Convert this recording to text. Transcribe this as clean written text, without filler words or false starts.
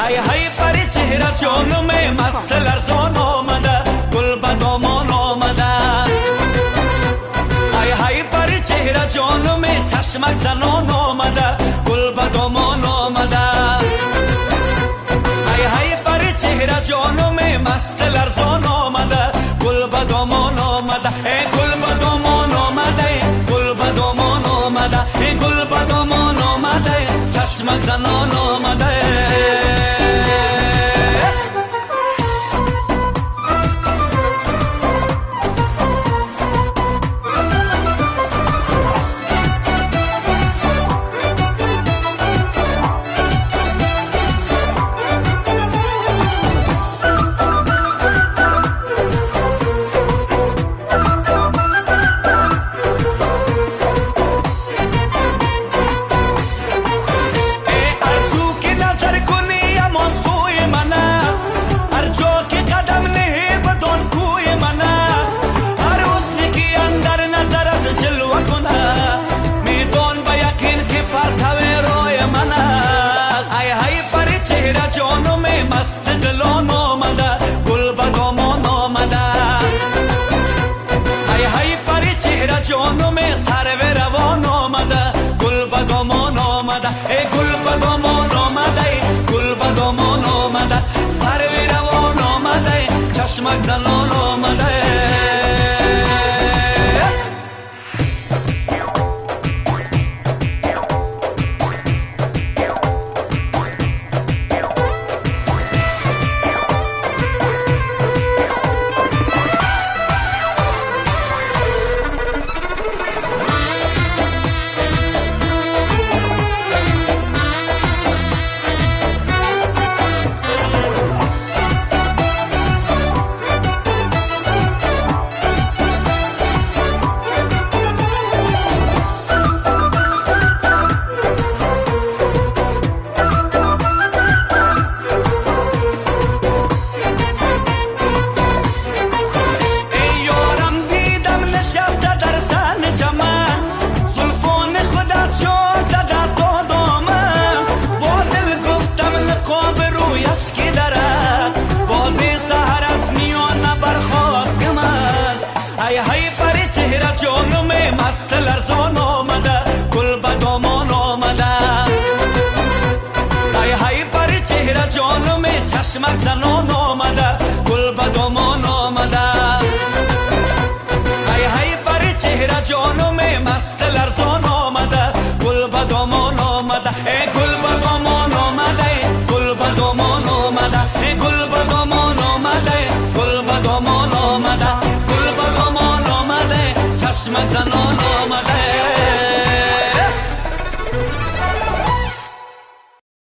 های های پر چهره جانم مست لرزان آمده گل به دامان آمده های های پر چهره جانم چشمک زنان آمده گل به دامان آمده های های پر چهره جانم مست لرزان آمده گل به دامان آمده گل به دامان آمده گل به دامان آمده گل به دامان آمده چشمک زنان آمده جانم مست دلان آمده گل به دامان آمده های های پر چهره جانم سرو روان آمده گل به دامان آمده گل به دامان آمده گل به دامان آمده سرو روان آمده چشمک زنان آمده های های پر چهره جانم مست لرزان آمده گل به دامان آمده های های پر چهره جانم چشمک زنان آمده گل به دامان آمده های های پر چهره جانم مست لرزان آمده گل به دامان آمده گل به دامان آمده گل به دامان آمده گل به دامان آمده گل به دامان آمده چشمک زنان